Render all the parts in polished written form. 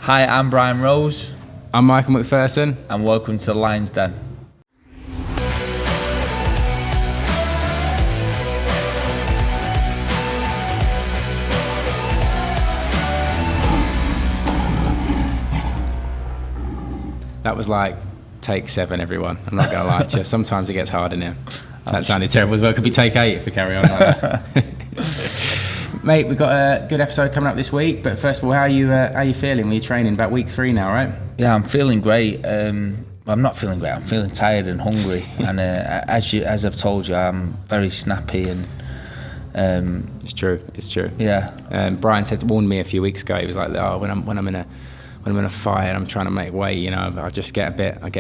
Hi, I'm Brian Rose. I'm Michael Mcpherson. And welcome to the Lion's Den. That was like take 7, everyone. I'm not going to lie to you. Sometimes it gets hard in here. That sounded terrible as well. It could be take 8 if we carry on like that. Mate, we've got a good episode coming up this week. But first of all, how are you feeling? We're training about week 3 now, right? Yeah, I'm feeling great. I'm not feeling great. I'm feeling tired and hungry. And as I've told you, I'm very snappy and. It's true. Yeah. Brian warned me a few weeks ago. He was like, "Oh, when I'm in a fight and I'm trying to make weight, you know, I get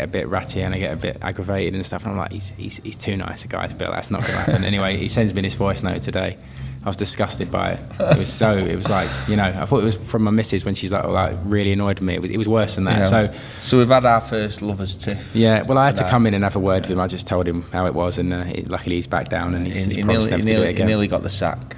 a bit ratty and I get a bit aggravated and stuff." And I'm like, he's too nice a guy to be like, that's not going to happen. Anyway, he sends me this voice note today. I was disgusted by it. It was like, you know, I thought it was from my missus when she's like really annoyed with me. It was worse than that. Yeah. So we've had our first lovers tiff. Yeah, well, I had to come in and have a word with him. I just told him how it was, and luckily he's back down and he's promised never to do it again. He nearly got the sack.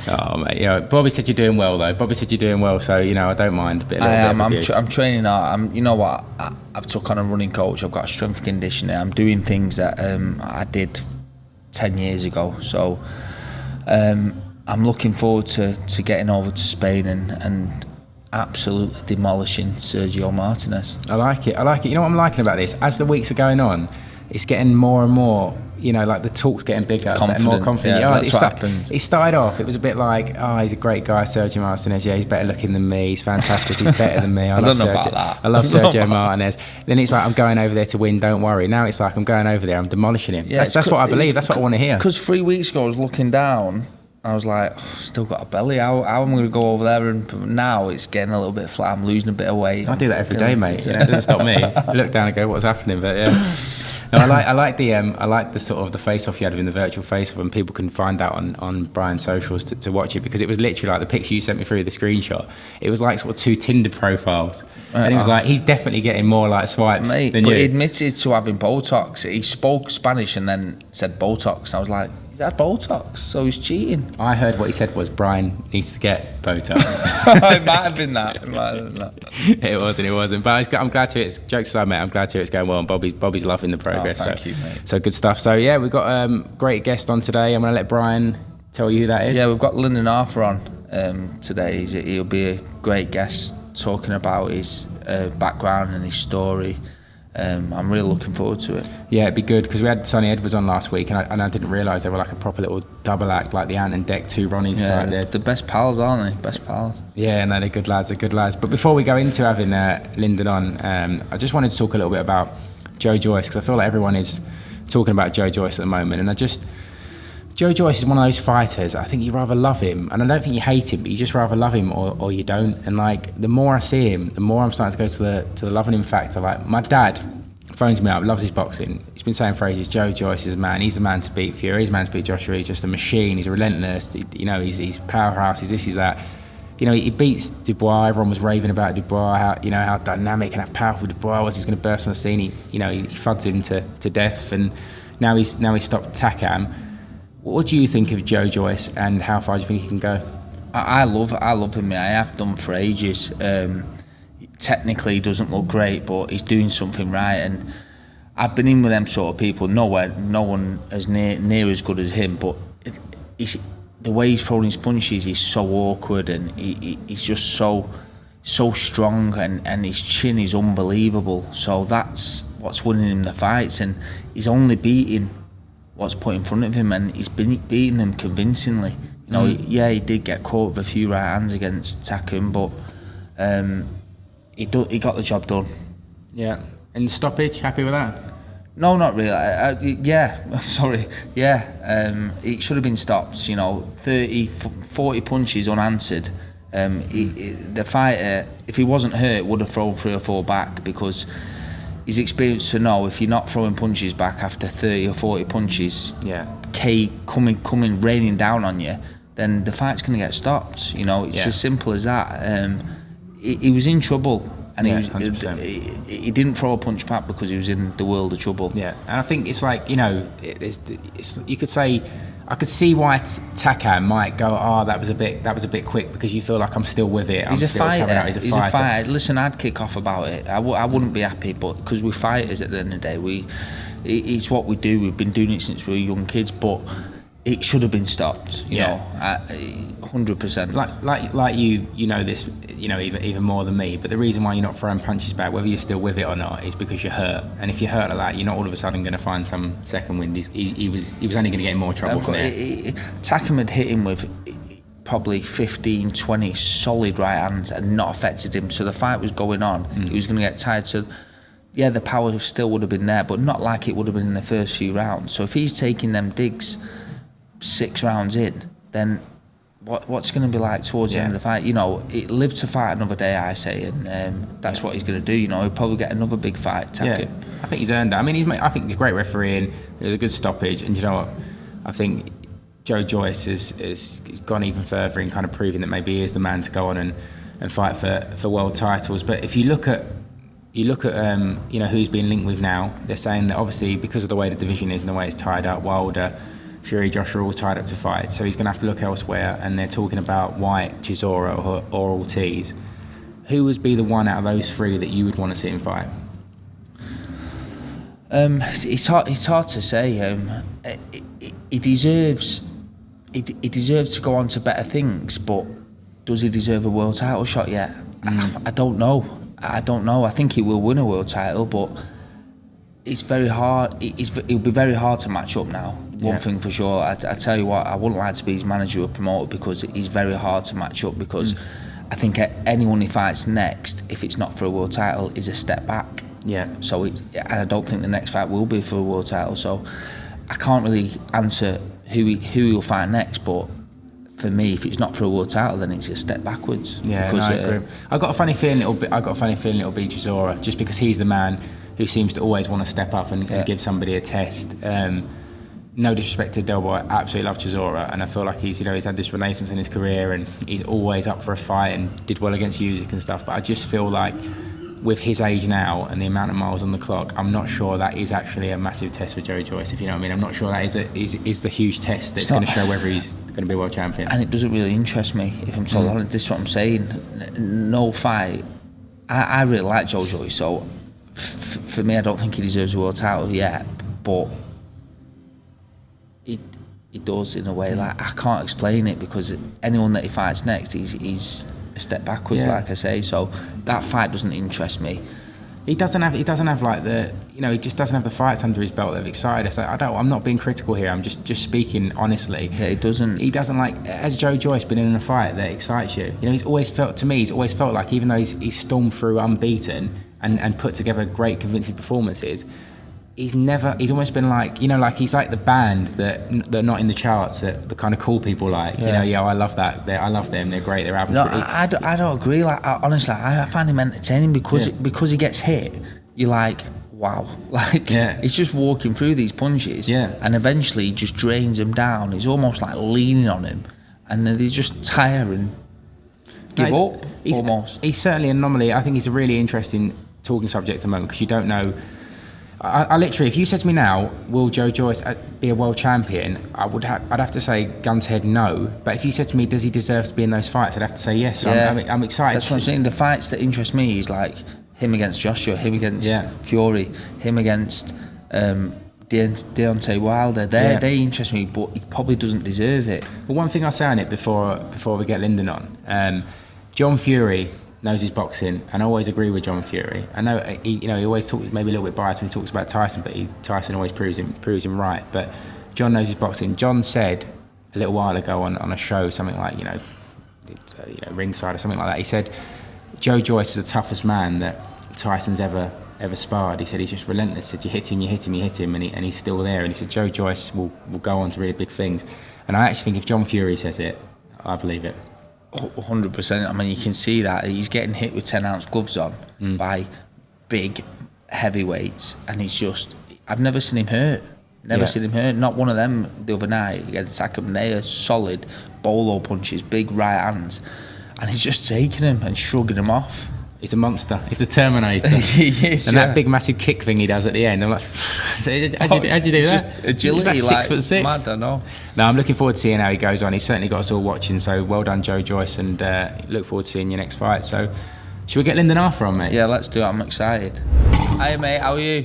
Oh mate, yeah. Bobby said you're doing well though. So you know I don't mind a bit. I'm training hard. You know what? I've took on a running coach. I've got a strength and conditioning. I'm doing things that I did 10 years ago. So I'm looking forward to getting over to Spain and absolutely demolishing Sergio Martinez. I like it. You know what I'm liking about this? As the weeks are going on, it's getting more and more. You know, like the talk's getting bigger, more confident. Yeah, that's what happens. It started off, it was a bit like, oh, he's a great guy, Sergio Martinez. Yeah, he's better looking than me. He's fantastic. He's better than me. I love Sergio Martinez. Then it's like, I'm going over there to win. Don't worry. Now it's like, I'm going over there. I'm demolishing him. Yeah, that's what I believe. That's what I want to hear. Because 3 weeks ago, I was looking down. I was like, still got a belly. How am I going to go over there? And now it's getting a little bit flat. I'm losing a bit of weight. I do that every day, mate. You know, it doesn't stop me. I look down and go, what's happening? But yeah. No, I like the sort of the face-off you had in the virtual face-off, and people can find that on Brian's socials to watch it, because it was literally like the picture you sent me through the screenshot. It was like sort of 2 Tinder profiles, and it was like, he's definitely getting more like swipes than you. But he admitted to having Botox. He spoke Spanish and then said Botox, and I was like, he's had Botox, so he's cheating. I heard what he said was Brian needs to get Botox. It might have been that. It wasn't. But I'm glad to hear it's, jokes aside, mate, I'm glad to hear it's going well, and Bobby's loving the progress. Thank you, mate. So good stuff. So yeah, we've got a great guest on today. I'm going to let Brian tell you who that is. Yeah, we've got Lyndon Arthur on today. He'll be a great guest talking about his background and his story. I'm really looking forward to it. Yeah, it'd be good, because we had Sonny Edwards on last week, and I didn't realise they were like a proper little double act, like the Ant and Deck 2 Ronnies. Yeah, they're the best pals, aren't they? Best pals. Yeah, no, they're good lads. But before we go into having Lyndon on, I just wanted to talk a little bit about Joe Joyce, because I feel like everyone is talking about Joe Joyce at the moment, and Joe Joyce is one of those fighters. I think you rather love him, and I don't think you hate him, but you just rather love him or you don't. And like, the more I see him, the more I'm starting to go to the loving him factor. Like, my dad phones me up, loves his boxing. He's been saying phrases, Joe Joyce is a man. He's the man to beat Fury. He's the man to beat Joshua. He's just a machine. He's relentless. He's powerhouse. He's this, he's that. You know, he beats Dubois. Everyone was raving about Dubois, how dynamic and how powerful Dubois was. He's going to burst on the scene. He fuds him to death, and now he's stopped Takam. What do you think of Joe Joyce, and how far do you think he can go? I love him. I have done for ages. Technically, he doesn't look great, but he's doing something right. And I've been in with them sort of people. No one as near as good as him. But the way he's throwing his punches is so awkward, and he's just so strong, and his chin is unbelievable. So that's what's winning him the fights, and he's only beating what's put in front of him, and he's been beating them convincingly. You know, he did get caught with a few right hands against Takam, but he got the job done. Yeah. And stoppage, happy with that? No, not really. Sorry. Yeah. It should have been stopped. You know, 30, 40 punches unanswered. The fighter, if he wasn't hurt, would have thrown 3 or 4 back, because he's experienced to know if you're not throwing punches back after 30 or 40 punches, coming raining down on you, then the fight's going to get stopped. You know, it's as simple as that. He was in trouble, and he didn't throw a punch back because he was in the world of trouble. Yeah, and I think it's like, you know, you could say, I could see why Takan might go, that was a bit quick, because you feel like I'm still with it. He's a fighter. He's a fighter. Listen, I'd kick off about it. I wouldn't be happy, but because we're fighters at the end of the day, it's what we do. We've been doing it since we were young kids, but it should have been stopped. You know, 100%. Like you know this, you know, even more than me. But the reason why you're not throwing punches back, whether you're still with it or not, is because you're hurt. And if you're hurt like that, you're not all of a sudden going to find some second wind. He was only going to get in more trouble from there. Takham had hit him with probably 15, 20 solid right hands and not affected him. So the fight was going on. He was going to get tired. So yeah, the power still would have been there, but not like it would have been in the first few rounds. So if he's taking them digs 6 rounds in, then what's going to be like towards the end of the fight? You know, live to fight another day, I say, and that's what he's going to do. You know, he'll probably get another big fight. I think he's earned that. I mean, I think he's a great refereeing. It was a good stoppage, and you know what? I think Joe Joyce has gone even further in kind of proving that maybe he is the man to go on and fight for world titles. But if you look at you know, who's being linked with now, they're saying that obviously because of the way the division is and the way it's tied up, Wilder, Fury, Joshua are all tied up to fight, so he's going to have to look elsewhere. And they're talking about White, Chisora or Ortiz. Who would be the one out of those 3 that you would want to see him fight? It's hard to say. He deserves to go on to better things, but does he deserve a world title shot yet? I don't know. I think he will win a world title, but it's very hard. It'll be very hard to match up now. One thing for sure. I tell you what, I wouldn't like to be his manager or promoter, because he's very hard to match up, because I think anyone he fights next, if it's not for a world title, is a step back. Yeah. So and I don't think the next fight will be for a world title. So I can't really answer who he'll fight next, but for me, if it's not for a world title, then it's a step backwards. Yeah, because, I agree. I got a funny feeling it'll be Chisora, just because he's the man who seems to always want to step up and give somebody a test. No disrespect to Del Boy, I absolutely love Chisora, and I feel like he's had this renaissance in his career, and he's always up for a fight and did well against Usyk and stuff. But I just feel like with his age now and the amount of miles on the clock, I'm not sure that is actually a massive test for Joe Joyce, if you know what I mean. I'm not sure that is the huge test that's going to show whether he's going to be a world champion. And it doesn't really interest me, if I'm totally honest. This is what I'm saying. No fight. I really like Joe Joyce, so for me, I don't think he deserves a world title yet, but he does in a way. Like, I can't explain it, because anyone that he fights next, he's a step backwards, like I say. So that fight doesn't interest me. He doesn't have like the, he just doesn't have the fights under his belt that have excited us. I'm not being critical here. I'm just speaking honestly. Yeah, he doesn't like. Has Joe Joyce been in a fight that excites you? He's always felt like, even though he's stormed through unbeaten and put together great convincing performances, he's almost been like, like he's like the band that they're not in the charts, that the kind of cool people like. I love that. I love them. They're great. Their albums. No, I don't agree. Like, honestly, I find him entertaining because he gets hit. You're like, wow, like he's just walking through these punches, and eventually he just drains him down. He's almost like leaning on him, and then they just tire and give up. He's certainly an anomaly. I think he's a really interesting talking subject at the moment, because you don't know. I literally, if you said to me now, will Joe Joyce be a world champion, I'd have to say gun to head no. But if you said to me, does he deserve to be in those fights, I'd have to say yes. So I'm excited. That's what I'm saying. The fights that interest me is like him against Joshua, him against Fury, him against Deontay Wilder. They interest me, but he probably doesn't deserve it. Well, one thing I'll say on it before we get Lyndon on, John Fury knows his boxing, and I always agree with John Fury. I know he always talks, maybe a little bit biased when he talks about Tyson, but Tyson always proves him right. But John knows his boxing. John said a little while ago on a show, something like Ringside or something like that. He said Joe Joyce is the toughest man that Tyson's ever sparred. He said he's just relentless. He said you hit him, and he's still there. And he said Joe Joyce will go on to really big things. And I actually think if John Fury says it, I believe it. 100%. I mean, you can see that he's getting hit with 10-ounce gloves on by big heavyweights, and I've never seen him hurt. Seen him hurt. Not one of them the other night against Takham. They are solid bolo punches, big right hands, and he's just taking him and shrugging him off. He's a monster. He's a Terminator. He is, and that big massive kick thing he does at the end. I'm like, how'd you do that? Just agility, He's like 6'6". Mad, I know. No, I'm looking forward to seeing how he goes on. He's certainly got us all watching. So well done, Joe Joyce, and look forward to seeing your next fight. So, should we get Lyndon Arthur on, mate? Yeah, let's do it. I'm excited. Hi, mate. How are you?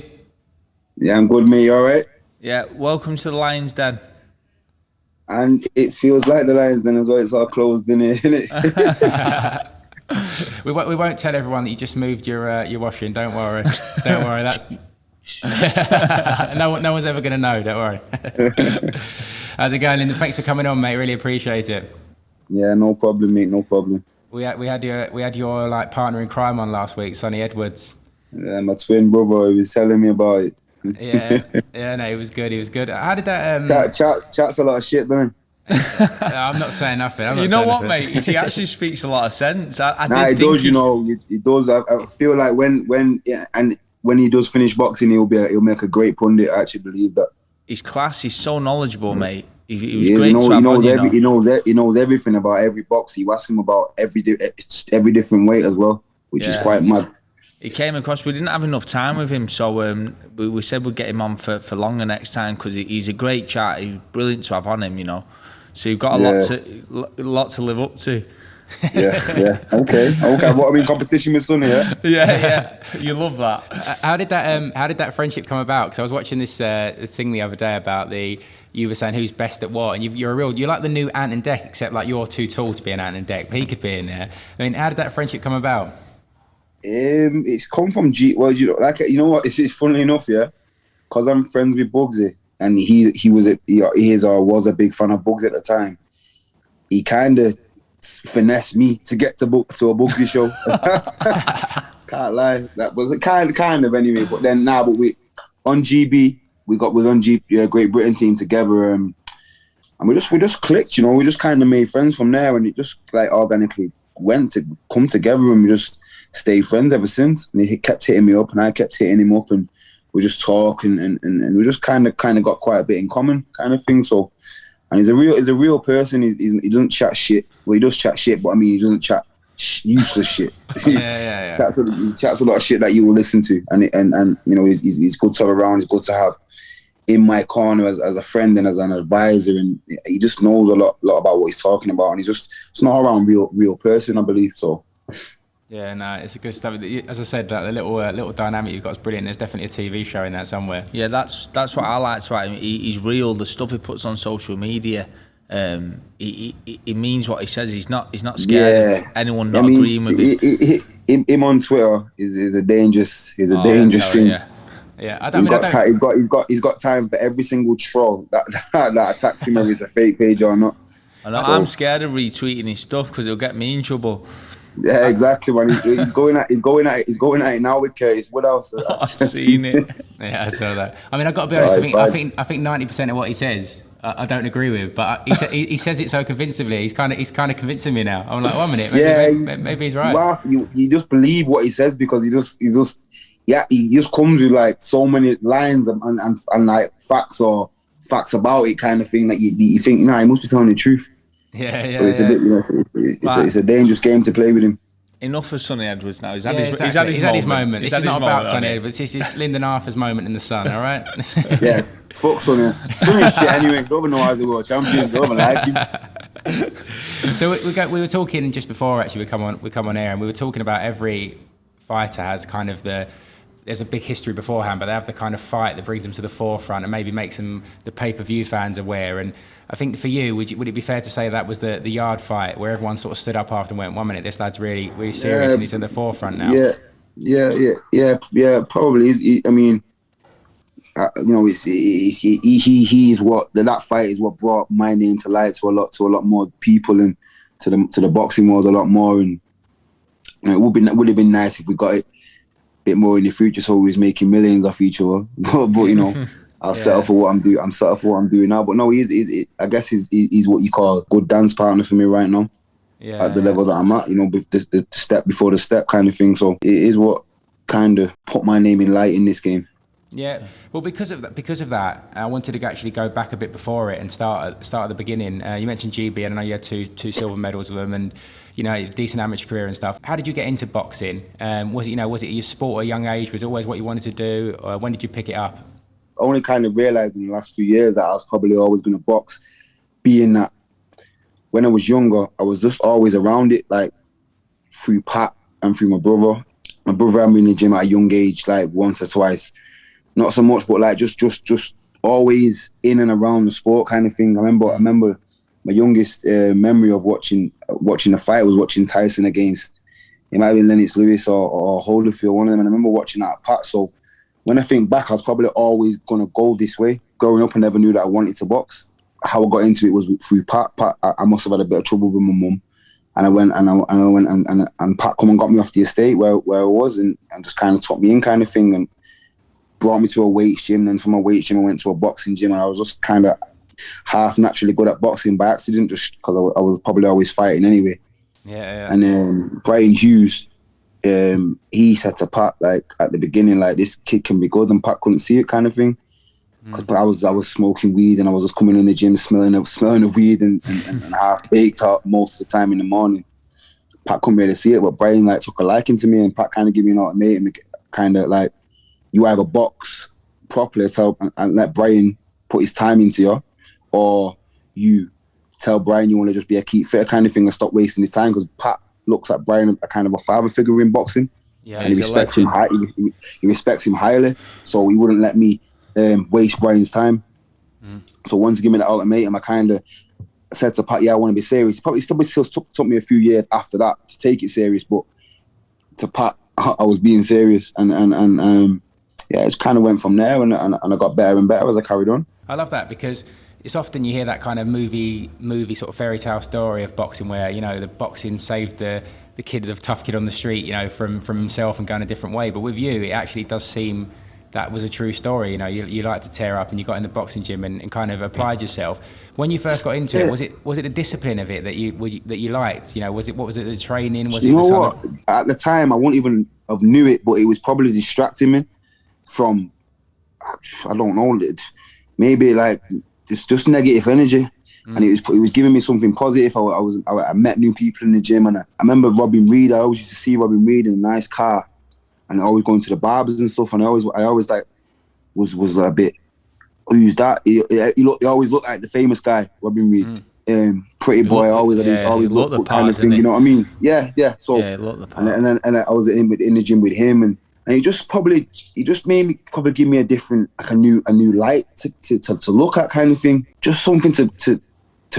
Yeah, I'm good, mate. You all right? Yeah. Welcome to the Lions Den. And it feels like the Lions Den as well. It's all closed in here, innit? We won't tell everyone that you just moved your washing. Don't worry. Don't worry. That's no one's ever going to know. Don't worry. How's it going, Lyndon? Thanks for coming on, mate. Really appreciate it. Yeah, no problem, mate. No problem. We had your like partner in crime on last week, Sonny Edwards. Yeah, my twin brother. He was telling me about it. yeah. No, he was good. How did that? Chats a lot of shit, doesn't he? I'm not saying nothing. You know what, mate? He actually speaks a lot of sense. He does. You know, he does. I feel like when he does finish boxing, he'll make a great pundit. I actually believe that. He's class. He's so knowledgeable, mate. He was great to have on, he knows everything about every box. You ask him about every different weight as well, which is quite mad. He came across. We didn't have enough time with him, so we said we'd get him on for longer next time because he's a great chat. He's brilliant to have on him, you know. So you've got a lot to live up to. Yeah. Okay. What, I mean, competition with Sonny, yeah. Yeah. You love that. How did that friendship come about? Because I was watching this thing the other day about you were saying who's best at what, and you're like the new Ant and Dec, except like you're too tall to be an Ant and Dec, but he could be in there. I mean, how did that friendship come about? It's come from well, you know what? It's funny enough, yeah, because I'm friends with Bugsy, and he was a big fan of Bugsy at the time. He kind of finessed me to get to a Bugsy show. Can't lie, that was a kind of anyway. But then we on GB, was on GB, Great Britain team together, and we just clicked. You know, we just kind of made friends from there, and it just like organically went to come together, and we just stayed friends ever since. And he kept hitting me up, and I kept hitting him up, and we just talk, and we just kind of got quite a bit in common, kind of thing. So, and he's a real person. He doesn't chat shit. Well, he does chat shit, but I mean, he doesn't chat useless shit. Yeah. He chats a lot of shit that you will listen to, and you know, he's good to have around. He's good to have in my corner as a friend and as an advisor, and he just knows a lot about what he's talking about, and it's not around real person, I believe. So. Yeah, no, it's a good stuff. As I said, the little dynamic you've got is brilliant. There's definitely a TV show in that somewhere. Yeah, that's what I liked about him. He's real. The stuff he puts on social media, he means what he says. He's not scared of anyone not agreeing with him. Him on Twitter is a dangerous thing. Yeah, he's got time for every single troll that attacks him, whether it's a fake page or not. I'm scared of retweeting his stuff because he'll get me in trouble. Yeah, exactly. When he's going at it now with Curtis. What else? I've seen it. Yeah, I saw that. I mean, I've got to be honest. I think 90% of what he says, I don't agree with. But he says it so convincingly. He's kind of convincing me now. I'm like, 1 minute, maybe he's right. Well, you just believe what he says because he just comes with like so many lines and like facts about it, kind of thing that you think, he must be telling the truth. Yeah. So it's a bit, you know, it's a dangerous game to play with him. Enough of Sonny Edwards now. He's had his moment. This is not about Sonny Edwards. This is Lyndon Arthur's moment in the sun. All right. Yeah, fuck Sonny. Sonny's shit anyway. Don't even know how he's a world champion. Don't even like him. So we were talking just before actually we come on air, and we were talking about every fighter has kind of there's a big history beforehand, but they have the kind of fight that brings them to the forefront and maybe makes them the pay-per-view fans aware. And I think for you, would it be fair to say that was the yard fight where everyone sort of stood up after and went, 1 minute, this lad's really serious and he's in the forefront now? Yeah, probably. I mean, you know, he is what that fight is what brought my name to light to a lot more people and to the boxing world a lot more. And you know, it would have been nice if we got it bit more in the future, so we was making millions off each other. but you know, I'll settle for what I'm doing. I'm settled for what I'm doing now. But no, I guess he's what you call a good dance partner for me right now. Yeah, at the level that I'm at, you know, the step before the step kind of thing. So it is what kind of put my name in light in this game. Yeah, well, because of that, I wanted to actually go back a bit before it and start at the beginning. You mentioned GB, and I know you had two silver medals with them, and decent amateur career and stuff. How did you get into boxing? Was it your sport at a young age? Was it always what you wanted to do? Or when did you pick it up? I only kind of realised in the last few years that I was probably always going to box, being that when I was younger, I was just always around it, like through Pat and through my brother. My brother had me in the gym at a young age, like once or twice. Not so much, but like just always in and around the sport kind of thing. I remember my youngest memory of watching a fight was watching Tyson against, it might have been Lennox Lewis or Holyfield, one of them. And I remember watching that at Pat. So when I think back, I was probably always going to go this way. Growing up, I never knew that I wanted to box. How I got into it was through Pat. I must have had a bit of trouble with my mum. And I went and Pat come and got me off the estate where I was and just kind of took me in kind of thing and brought me to a weights gym. Then from a weights gym, I went to a boxing gym, and I was just kind of half naturally good at boxing by accident, just because I was probably always fighting anyway. Yeah. And then Brian Hughes, he said to Pat, like at the beginning, like this kid can be good, and Pat couldn't see it kind of thing. Because I was smoking weed, and I was just coming in the gym smelling of weed and half baked out most of the time in the morning. Pat couldn't really see it, but Brian like took a liking to me, and Pat kind of gave me an ultimatum, kind of like, you either box properly and let Brian put his time into you, or you tell Brian you want to just be a keep fit kind of thing and stop wasting his time, because Pat looks at Brian as a kind of a father figure in boxing. Yeah, and he respects him he respects him highly, so he wouldn't let me waste Brian's time. So once he gave me the ultimatum, I kind of said to Pat, yeah, I want to be serious. Probably still took me a few years after that to take it serious, but to Pat, I was being serious, and yeah, it kind of went from there, and I got better and better as I carried on. I love that, because it's often you hear that kind of movie sort of fairy tale story of boxing where, the boxing saved the tough kid on the street, from himself and going a different way. But with you, it actually does seem that was a true story. You like to tear up, and you got in the boxing gym and kind of applied yourself. When you first got into it, was it the discipline of it that you liked? What was it, the training? Was it what? At the time, I wouldn't even have knew it, but it was probably distracting me from, I don't know, maybe like it's just negative energy. And it was giving me something positive. I met new people in the gym, and I remember Robin Reed. I always used to see Robin Reed in a nice car, and always going to the barbers and stuff. And I always like was a bit, who's that? He always looked like the famous guy, Robin Reed. Pretty boy, always looked the kind of thing. You know what I mean? Yeah. So yeah, looked the part. And I was in the gym with him, and he just made me probably give me a different, like a new light to look at kind of thing. Just something to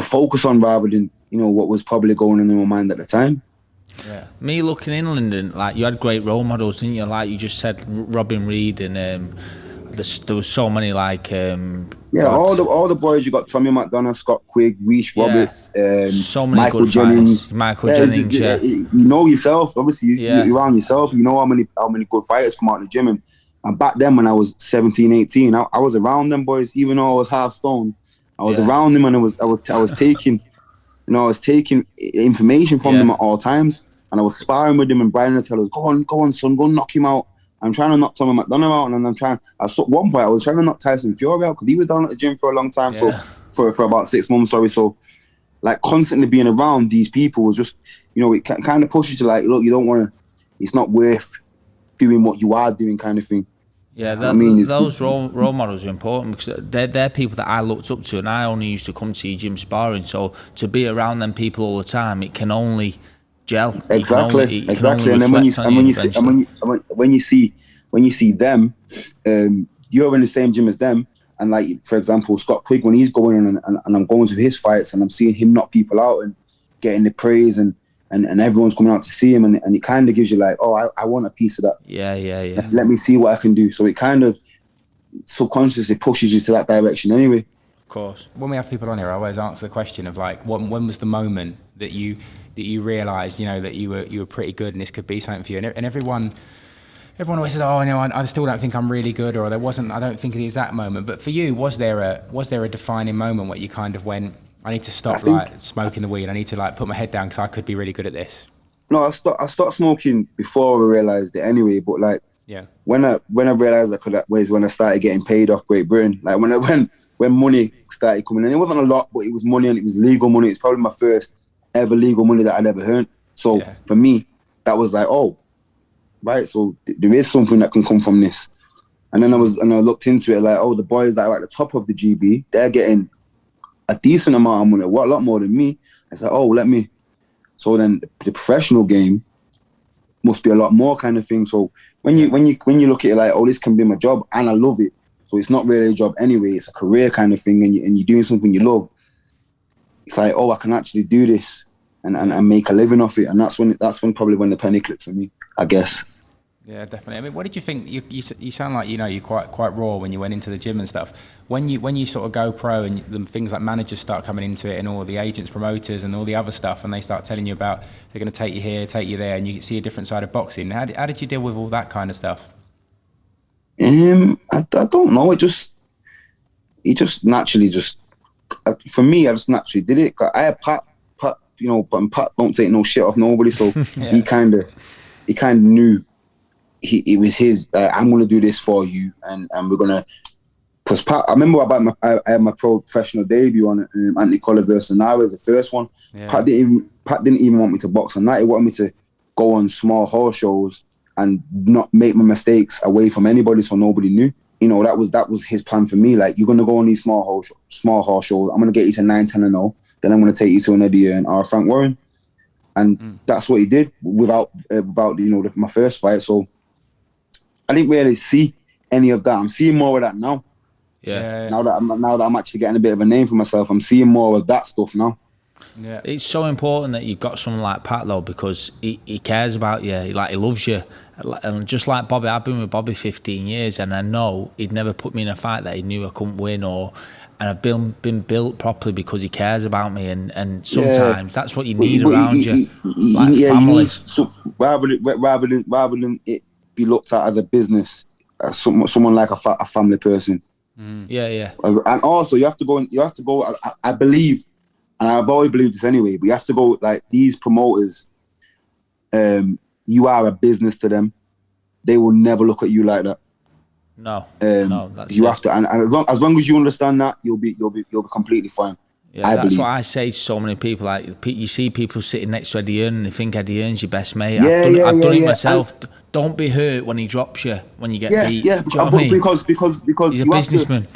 focus on rather than what was probably going on in my mind at the time. Yeah. Me looking in Lyndon, like you had great role models, didn't you? Like you just said, Robin Reed, and there was so many like all the boys. You got Tommy McDonough, Scott Quigg, Reece Roberts, so many Michael good Jennings. Fighters. Michael Jennings. You know yourself, obviously. You're around yourself. You know how many good fighters come out of the gym, and back then when I was 17, 18, I was around them boys. Even though I was half stoned, I was around them, and I was taking, I was taking information from them at all times, and I was sparring with them. And Brian would tell us, "Go on, son, go knock him out." I'm trying to knock Tommy McDonough out, and at one point I was trying to knock Tyson Fury out because he was down at the gym for a long time, so for about 6 months, so like constantly being around these people was just, it kind of pushes you to like, look, you don't want to, it's not worth doing what you are doing kind of thing. Yeah, those role models are important because they're people that I looked up to, and I only used to come to gym sparring, so to be around them people all the time, it can only gel. Exactly. And then when you see them, you're in the same gym as them, and like for example, Scott Quigg, when he's going on and I'm going to his fights and I'm seeing him knock people out and getting the praise and everyone's coming out to see him, and it kind of gives you like, oh, I want a piece of that. Yeah. Let me see what I can do. So it kind of subconsciously pushes you to that direction anyway. Of course. When we have people on here, I always answer the question of like, when was the moment that you realised, that you were pretty good and this could be something for you? And everyone always says, oh, I still don't think I'm really good, or I don't think it is that moment. But for you, was there a defining moment where you kind of went, I need to stop smoking the weed. I need to like put my head down because I could be really good at this. No, I stopped smoking before I realised it anyway. But like Yeah. When I realized I could, was when I started getting paid off Great Britain. Like when money started coming in, it wasn't a lot, but it was money, and it was legal money. It's probably my first ever legal money that I'd ever earned. So for me, that was like, oh, right. So there is something that can come from this. And then I looked into it, like, oh, the boys that are at the top of the GB, they're getting a decent amount of money, a lot more than me. I said, oh, so then the professional game must be a lot more kind of thing. So when you look at it like, oh, this can be my job and I love it. So it's not really a job anyway, it's a career kind of thing, and you're doing something you love. It's like, oh, I can actually do this and make a living off it. And that's when probably when the penny clicked for me, I guess. Yeah, definitely. I mean, what did you think? You sound like, you're quite raw when you went into the gym and stuff. When you sort of go pro and the things like managers start coming into it, and all the agents, promoters, and all the other stuff, and they start telling you about they're going to take you here, take you there, and you see a different side of boxing. How did you deal with all that kind of stuff? I don't know. It just naturally for me, I just naturally did it. I had Pat, but Pat don't take no shit off nobody, so he kind of knew. It was his. I'm gonna do this for you, and we're gonna. Because Pat, I remember I had my professional debut on Anthony Collar versus Naira, the first one. Yeah. Pat didn't even want me to box on that. He wanted me to go on small horse shows and not make my mistakes away from anybody, so nobody knew. That was his plan for me. Like, you're gonna go on these small horse shows. I'm gonna get you to 9-10-0. Then I'm gonna take you to an Eddie Hearn or Frank Warren, and that's what he did without my first fight. So I didn't really see any of that. I'm seeing more of that now. Yeah. Now that I'm actually getting a bit of a name for myself, I'm seeing more of that stuff now. Yeah. It's so important that you've got someone like Pat though, because he cares about you. He loves you. And just like Bobby, I've been with Bobby 15 years, and I know he'd never put me in a fight that he knew I couldn't win, and I've been built properly because he cares about me. And sometimes that's what you need around you, like family. Rather than it be looked at as a business, someone like a family person. Yeah. And also you have to go. I believe, and I've always believed this anyway, but you have to go, like, these promoters. You are a business to them. They will never look at you like that. No, that's you have to, and as long as you understand that, you'll be completely fine. Yeah, that's what I say to so many people. Like, you see people sitting next to Eddie Hearn and they think Eddie Hearn's your best mate. I've done it myself. Don't be hurt when he drops you, when you get beat. Yeah, because he's a businessman.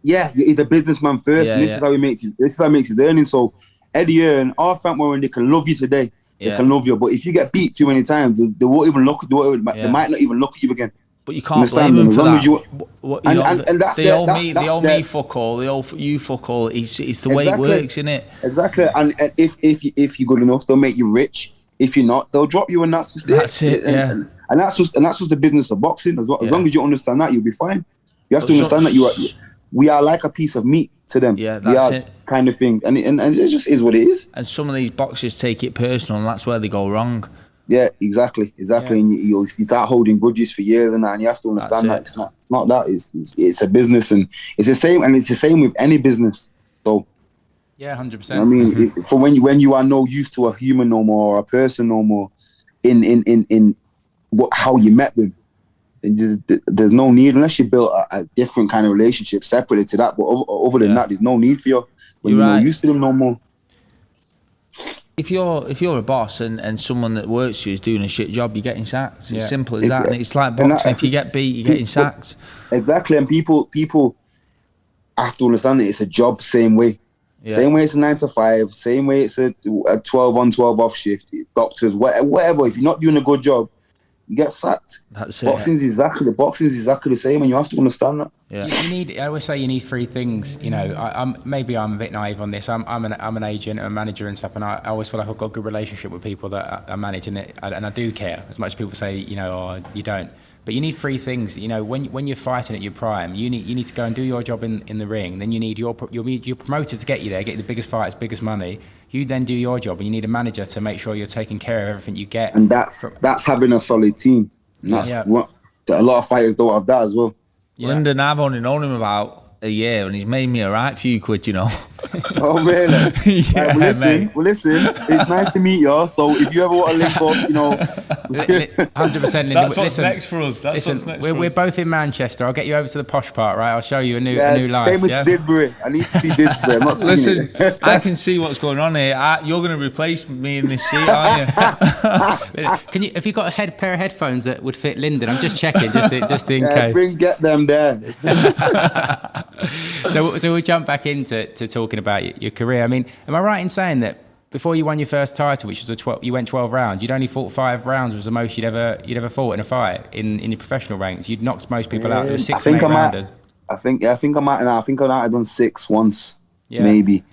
He's a businessman first, and this is how he makes his earnings. So Eddie Hearn or Frank Warren, they can love you today. They can love you, but if you get beat too many times, they won't even look. They might not even look at you again. But you can't blame him for that. They owe me fuck all. They owe you fuck all. It's the way it works, isn't it? Exactly. And if you're good enough, they'll make you rich. If you're not, they'll drop you, and that's just it. And that's just the business of boxing. As long as you understand that, you'll be fine. You have to understand that we are like a piece of meat to them. Yeah, that's it. Kind of thing, and it just is what it is. And some of these boxers take it personal, and that's where they go wrong. Yeah, exactly. Yeah. And you start holding grudges for years and that, and you have to understand that it's not that. It's a business, and it's the same. And it's the same with any business, though. Yeah, 100%. I mean, for when you are no use to a human no more, or a person no more, in how you met them, then there's no need, unless you built a different kind of relationship separately to that. But other than that, there's no need for you when you're not used to them no more. If you're a boss and someone that works for you is doing a shit job, you're getting sacked. It's simple as that. And it's like boxing. If you get beat, you're getting sacked. Exactly. And people have to understand that it's a job same way. Yeah. Same way it's a 9 to 5. Same way it's a 12 on 12 off shift. Doctors, whatever. If you're not doing a good job, you get sacked. That's it. Boxing's exactly the same, and you have to understand that. Yeah. I always say you need three things. I'm a bit naive on this. I'm an agent, a manager and stuff, and I always feel like I've got a good relationship with people that I manage, and I do care as much as people say, or you don't. But you need three things. When you're fighting at your prime, you need to go and do your job in the ring. Then you need your promoter to get you there, get you the biggest fights, biggest money. You then do your job, and you need a manager to make sure you're taking care of everything you get. And that's having a solid team. And that's what a lot of fighters don't have that as well. Yeah. Lyndon, I've only known him about a year, and he's made me a right few quid, Oh Oh, really? Yeah, Right, mate. well, listen. It's nice to meet you. So if you ever want to link up, 100%. Lyndon. That's what's Listen, next for us. That's what's next we're for us. both in Manchester. I'll get you over to the posh part, right? I'll show you a new life. same with Yeah? Disbury. I need to see Disbury. I'm not seeing Listen, it. I can see what's going on here. You're going to replace me in this seat, aren't you? Have you got a pair of headphones that would fit Lyndon? I'm just checking, just in case. Get them there. So we'll jump back into talking about your career. I mean, am I right in saying that before you won your first title, which was you went 12 rounds, you'd only fought 5 rounds was the most you'd ever fought in a fight in your professional ranks? You'd knocked most people out. There were 6 and 8 rounders. I think I might have done 6 once, yeah. Maybe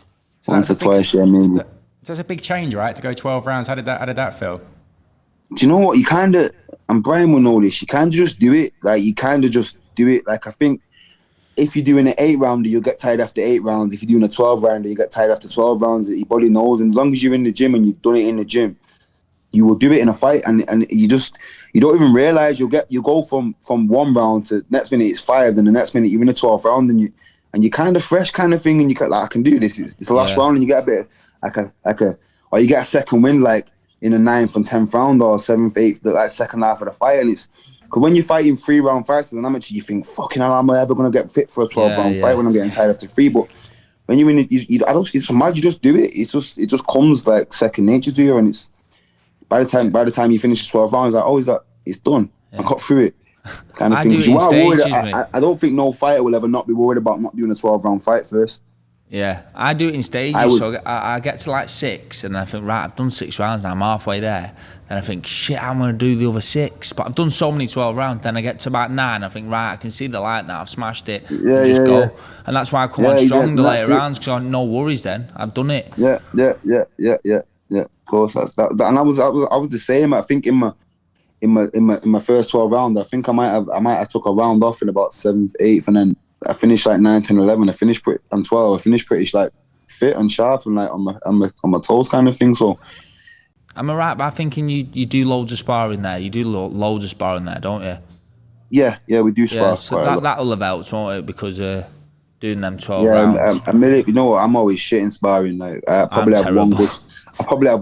once or twice. Yeah, maybe. So that's a big change, right? To go 12 rounds. How did that feel? Do you know what? You kind of, and Brian will know this, you kind of just do it. Like, you kind of just do it. Like, I think if you're doing an 8 rounder, you'll get tired after 8 rounds. If you're doing a 12 rounder, you get tired after 12 rounds. Your body knows. And as long as you're in the gym and you've done it in the gym, you will do it in a fight. And you don't even realize you go from 1 round to next minute it's 5, then the next minute you're in the 12th round and you're kind of fresh kind of thing. And you I can do this. It's the last round, and you get a bit or you get a second win, like in the 9th and 10th round or 7th, 8th, like second half of the fight. And it's because when you're fighting 3-round fights as an amateur, you think, fucking hell, am I ever going to get fit for a 12-round fight when I'm getting tired after 3? But when you're in it, it's so mad, you just do it. It just comes like second nature to you. And it's by the time you finish the 12 rounds, like, it's done. I got through it. Kind of I thing. do it in stages, I don't think no fighter will ever not be worried about not doing a 12-round fight first. Yeah, I do it in stages. So I get to like 6 and I think, right, I've done 6 rounds and I'm halfway there. Then I think, shit, I'm going to do the other 6. But I've done so many 12 rounds. Then I get to about 9. I think, right, I can see the light now. I've smashed it. Just go. And that's why I come on strong the later rounds, because I'm no worries then. I've done it. Yeah. Of course, that's that. And I was the same. I think in my first 12 round, I think I might have took a round off in about 7th, 8th, and then I finished like 9th and 11. I finished on 12. I finished pretty like fit and sharp and like on my toes kind of thing. So am I right by thinking you do loads of sparring there? You do loads of sparring there, don't you? Yeah, we do spar. Yeah, so that'll have helped, won't it? Because doing them 12 rounds. You know what? I'm always shit in sparring. Like I probably have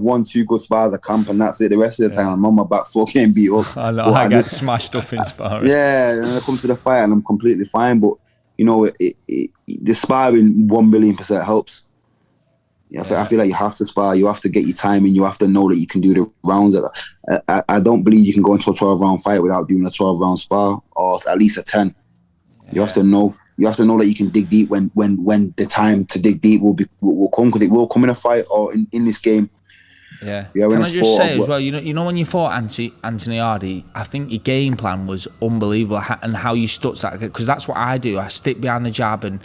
1-2 good spars at camp, and that's it. The rest of the time, I'm on my back floor getting beat up. I know. I get smashed up in sparring. Yeah, and I come to the fight and I'm completely fine. But you know, the sparring 1,000,000% helps. I feel like you have to spar. You have to get your time in. You have to know that you can do the rounds. I don't believe you can go into a 12-round fight without doing a 12-round spar, or at least a 10. Yeah. You have to know. You have to know that you can dig deep when the time to dig deep will come, because it will come in a fight or in this game. Yeah. Can I just say as well, you know when you fought Anthony Hardy, I think your game plan was unbelievable, and how you stuck to that, because that's what I do. I stick behind the jab and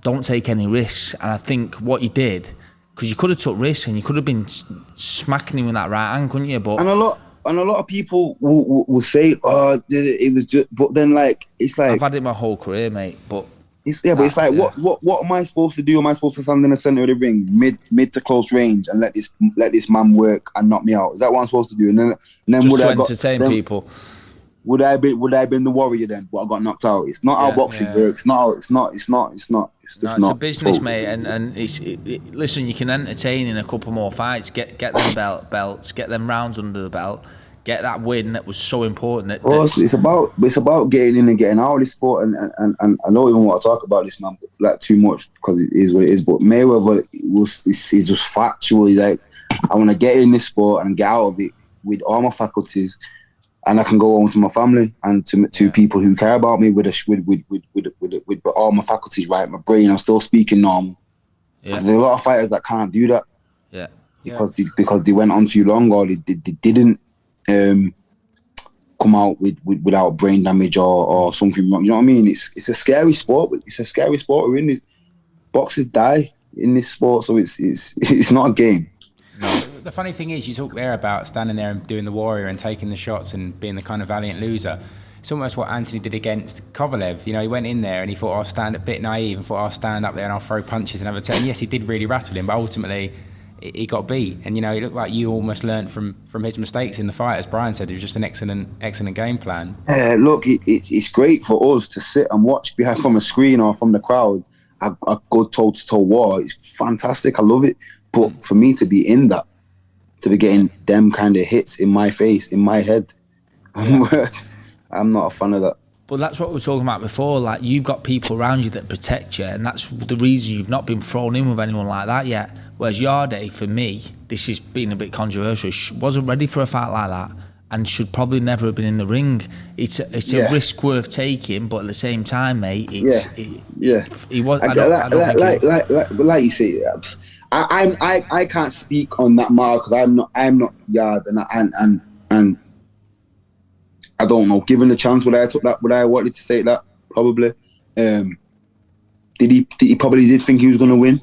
don't take any risks. And I think what you did, because you could have took risks and you could have been smacking him with that right hand, couldn't you? But and a lot of people will say, "Oh, it was just," but then like it's like I've had it my whole career, mate. But it's like what am I supposed to do? Am I supposed to stand in the center of the ring, mid to close range, and let this man work and knock me out? Is that what I'm supposed to do? And then just would to entertain people. Would I been the warrior then? But I got knocked out. It's not how boxing works. It's not. It's a business, mate, and listen, you can entertain in a couple more fights, get them belts, get them rounds under the belt, get that win that was so important. It's about getting in and getting out of this sport, and I don't even want to talk about this, man, like too much, because it is what it is. But Mayweather is just factual. He's like, I want to get in this sport and get out of it with all my faculties, and I can go home to my family and to people who care about me with all my faculties, right? My brain, I'm still speaking normal. Yeah. There's a lot of fighters that can't do that. Yeah. Because they went on too long, or they didn't come out without brain damage or something wrong. You know what I mean? It's a scary sport. It's a scary sport. We're in this. Boxers die in this sport, so it's not a game. No. The funny thing is, you talk there about standing there and doing the warrior and taking the shots and being the kind of valiant loser. It's almost what Anthony did against Kovalev. You know, he went in there and he thought, I'll stand a bit naive and thought, I'll stand up there and I'll throw punches and have a turn. Yes, he did really rattle him, but ultimately he got beat. And, you know, it looked like you almost learnt from his mistakes in the fight. As Brian said, it was just an excellent game plan. Look, it's great for us to sit and watch behind from a screen or from the crowd a good toe-to-toe war, it's fantastic. I love it. But for me to be in that, to be getting them kind of hits in my face, in my head, I'm not a fan of that. But that's what we were talking about before. Like, you've got people around you that protect you, and that's the reason you've not been thrown in with anyone like that yet. Whereas Yarde, for me, this has been a bit controversial, wasn't ready for a fight like that, and should probably never have been in the ring. It's a risk worth taking, but at the same time, mate, he was. Like you say, I can't speak on that matter because I'm not Yard, and I don't know. Given the chance, would I wanted to say that? Probably. Did he probably did think he was going to win?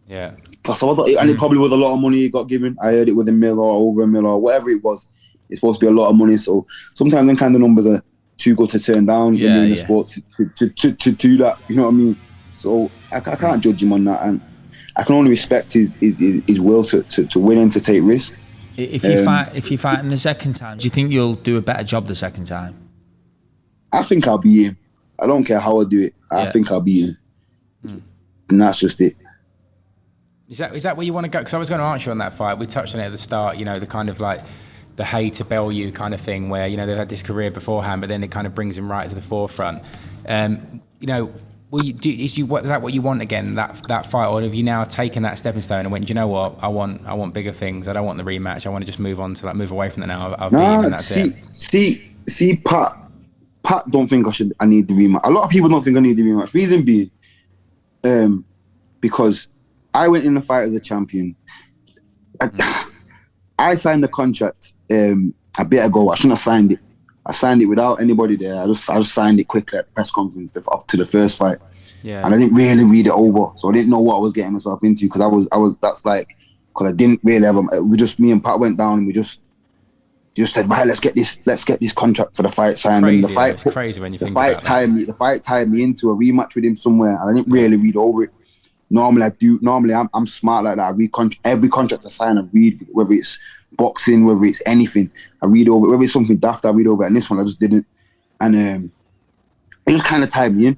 Yeah. And it probably was a lot of money he got given. I heard it with $1 million or over $1 million or whatever it was. It's supposed to be a lot of money. So sometimes them kind of numbers are too good to turn down when you're in the sport to do that. You know what I mean? So I can't judge him on that, and I can only respect his will to win and to take risks. If you fight him the second time, do you think you'll do a better job the second time? I think I'll beat him. I don't care how I do it. I think I'll beat him. And that's just it. Is that where you want to go? Because I was going to answer you on that fight. We touched on it at the start, you know, the kind of like the Hay to Bellew kind of thing where, you know, they've had this career beforehand, but then it kind of brings him right to the forefront. You know, is that what you want again, that fight, or have you now taken that stepping stone and went, you know what, I want bigger things. I don't want the rematch. I want to just move on to move away from that now. I'll beat him and that's it. See, Pat don't think I need the rematch. A lot of people don't think I need the rematch. Reason being, because I went in the fight as a champion. I signed the contract a bit ago. I shouldn't have signed it. I signed it without anybody there. I just signed it quickly at the press conference up to the first fight. Yeah. And I didn't really read it over, so I didn't know what I was getting myself into because because I didn't really have me and Pat went down and we just said, right, let's get this contract for the fight signed. Crazy, and the fight, it's crazy when you think about that. The fight tied me into a rematch with him somewhere, and I didn't really read over it. Normally I do. Normally I'm smart like that. I read every contract I sign. I read, whether it's boxing, whether it's anything. I read over it. Whether it's something daft, I read over it. And this one I just didn't. And it just kind of tied me in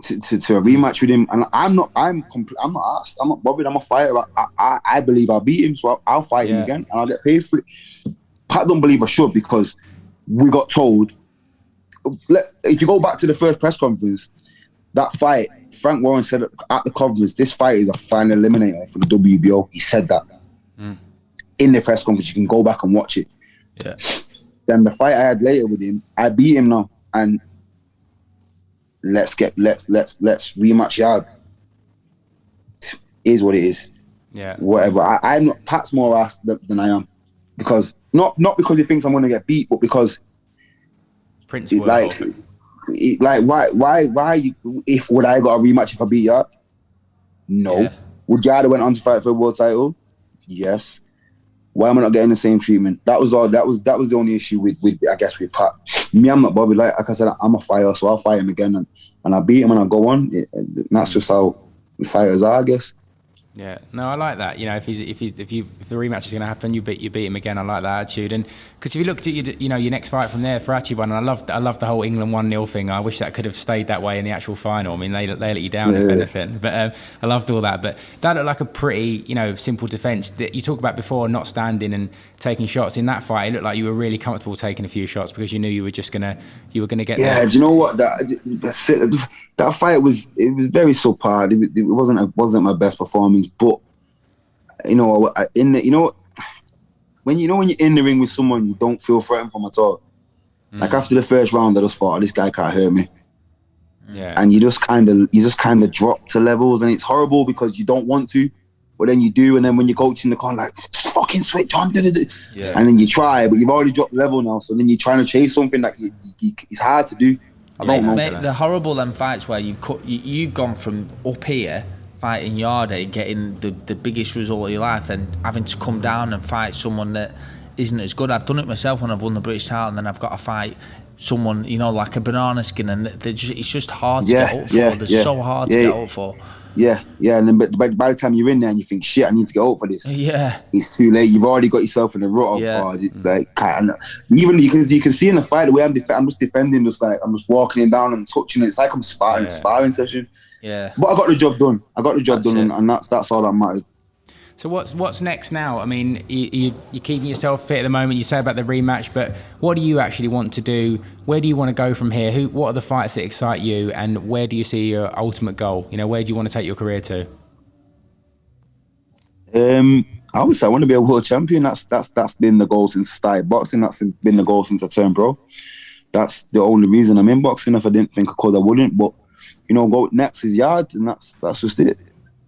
to a rematch with him. And I'm not asked. I'm not bothered. I'm a fighter. I believe I'll beat him, so I'll fight him again, and I'll get paid for it. Pat don't believe I should because we got told. If you go back to the first press conference, that fight, Frank Warren said at the conference, this fight is a final eliminator for the WBO. He said that in the press conference. You can go back and watch it. Yeah. Then the fight I had later with him, I beat him now, and let's rematch Yard. It is what it is. Yeah. Whatever. I'm not. Pat's more asked than I am, because not because he thinks I'm going to get beat, but because principle. Why? If would I got a rematch if I beat Yard? No. Yeah. Would Yard have went on to fight for a world title? Yes. Why am I not getting the same treatment? That was all. That was the only issue with I guess with Pat. Me, I'm not bothered. Like I said, I'm a fighter, so I'll fight him again, and I beat him and I go on. And that's just how fighters are, I guess. Yeah, no, I like that. You know, if the rematch is going to happen, you beat him again. I like that attitude. And because if you looked at your next fight from there, Farachi won, and I loved the whole England 1-0 thing. I wish that could have stayed that way in the actual final. I mean, they let you down if anything. But I loved all that. But that looked like a pretty simple defence. That you talked about before, not standing and taking shots. In that fight, it looked like you were really comfortable taking a few shots because you knew you were gonna get. Yeah, there. Do you know what that fight was? It was very subpar. It wasn't my best performance. But when you're in the ring with someone you don't feel threatened from at all. Like after the first round, I just thought, this guy can't hurt me. Yeah. And you just kind of drop to levels, and it's horrible because you don't want to, but then you do, and then when you're coaching the corner, like fucking switch on, and then you try, but you've already dropped the level now. So then you're trying to chase something that it's hard to do. I don't know. Mate, the horrible them fights where you've gone from up here fighting Yarde, getting the biggest result of your life, and having to come down and fight someone that isn't as good. I've done it myself when I've won the British title, and then I've got to fight someone, like a banana skin, and it's just hard to get up for. They're so hard to get up for. Yeah, and then by the time you're in there and you think, shit, I need to get up for this. Yeah, it's too late. You've already got yourself in the rut of even you can see in the fight the way I'm just defending, just like I'm just walking him down and touching it. It's like I'm sparring session. Yeah. But I got the job done. That's it. And that's all that matters. So what's next now? I mean, you're keeping yourself fit at the moment. You say about the rematch, but what do you actually want to do? Where do you want to go from here? What are the fights that excite you, and where do you see your ultimate goal? You know, where do you want to take your career to? Obviously, I want to be a world champion. That's been the goal since I started boxing. That's been the goal since I turned pro. That's the only reason I'm in boxing. If I didn't think I could, I wouldn't. But go next is yard, and that's just it.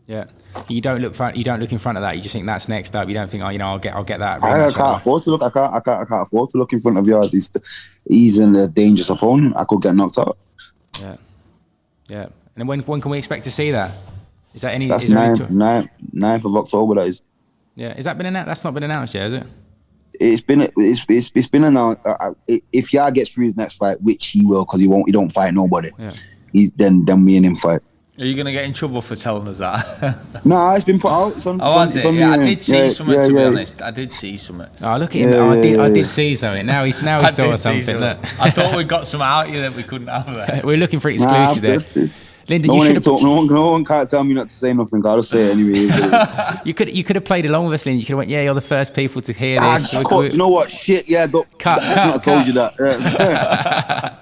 Yeah. You don't look in front of that. You just think that's next up. You don't think, I'll get that. I can't afford to look. I can't afford to look in front of yard. He's a dangerous opponent. I could get knocked out. Yeah. Yeah. And when can we expect to see that? Is that any? That's is there 9th of October. That is. Yeah. Is that been announced? That's not been announced yet, is it? It's been announced. If Yard gets through his next fight, which he will, because he don't fight nobody. Yeah. Then me and him fight. Are you going to get in trouble for telling us that? Nah, it's been put out. Yeah, I did see something, to be honest. I did see something. Oh, look at him. I did see something. Now he saw something. Look. I thought we got some out here that we couldn't have there. We're looking for exclusive there. Lyndon, no one can't tell me not to say nothing. I'll say it anyway. You could have played along with us, Lyndon. You could have went, yeah, you're the first people to hear this. You know what? Shit, yeah. I told you that.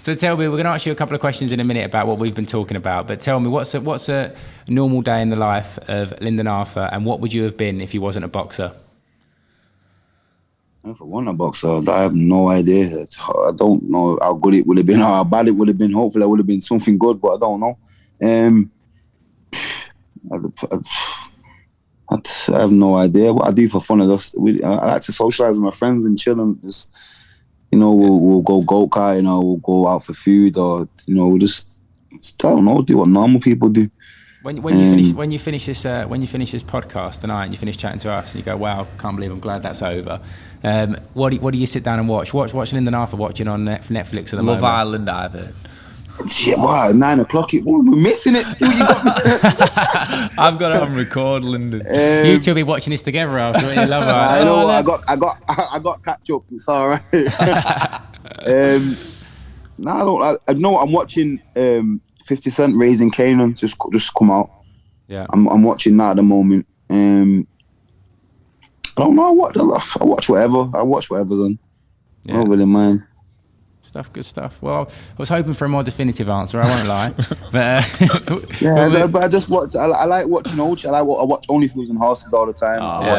So tell me, we're going to ask you a couple of questions in a minute about what we've been talking about. But tell me, what's a normal day in the life of Lyndon Arthur, and what would you have been if you wasn't a boxer? If I wasn't a boxer, I have no idea. I don't know how good it would have been, or how bad it would have been. Hopefully, it would have been something good, but I don't know. I have no idea what I do for fun. I like to socialise with my friends and chill and just. We'll go go-karting, we'll go out for food, or we'll just I don't know, do what normal people do. When you finish this podcast tonight, and you finish chatting to us, and you go, "Wow, can't believe I'm glad that's over." What do you sit down and watch? What's Lyndon Arthur watching on Netflix at the moment? Love Island, I've heard. Shit, wow, 9 o'clock. We're missing it. See what you got. I've got it on record, Lyndon. You two will be watching this together after. You love it. I know. I got catch up. It's all right. I know. I'm watching 50 Cent Raising Kanan just come out. Yeah. I'm watching that at the moment. I don't know. I watch whatever. I watch whatever's on. Yeah. I don't really mind. Good stuff. Well, I was hoping for a more definitive answer. I won't lie, but but I just watch. I like watching old shit. I watch Only Fools and Horses all the time.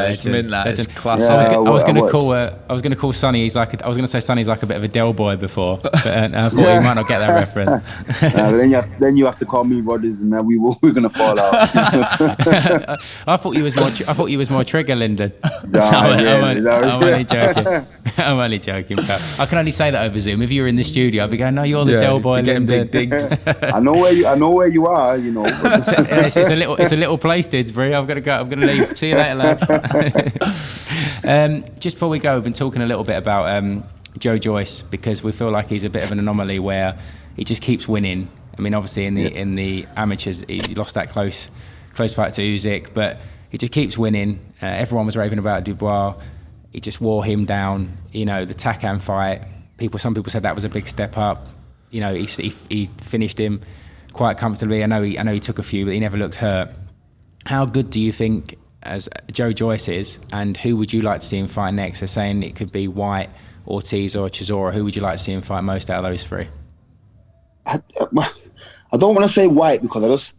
It's midnight. It's classic. I was going to call Sonny. I was going to say Sonny's like a bit of a Del Boy before, but I thought you might not get that reference. Then you have to call me Rodders, and then we're going to fall out. I thought you was more Trigger, Lyndon. I'm only joking. I'm only joking. Pal. I can only say that over Zoom. If you were in the studio, I'd be going, "No, you're the Del Boy." Getting big digs. I know where you are. It's a little place, Didsbury. I've got to go. I'm going to leave. See you later, lad. Just before we go, we've been talking a little bit about Joe Joyce, because we feel like he's a bit of an anomaly where he just keeps winning. I mean, obviously in the amateurs, he lost that close fight to Usyk, but he just keeps winning. Everyone was raving about Dubois. He just wore him down. The Takan fight. Some people said that was a big step up. He finished him quite comfortably. I know he took a few, but he never looked hurt. How good do you think as Joe Joyce is, and who would you like to see him fight next? They're saying it could be White, Ortiz, or Chisora. Who would you like to see him fight most out of those three? I don't want to say White, because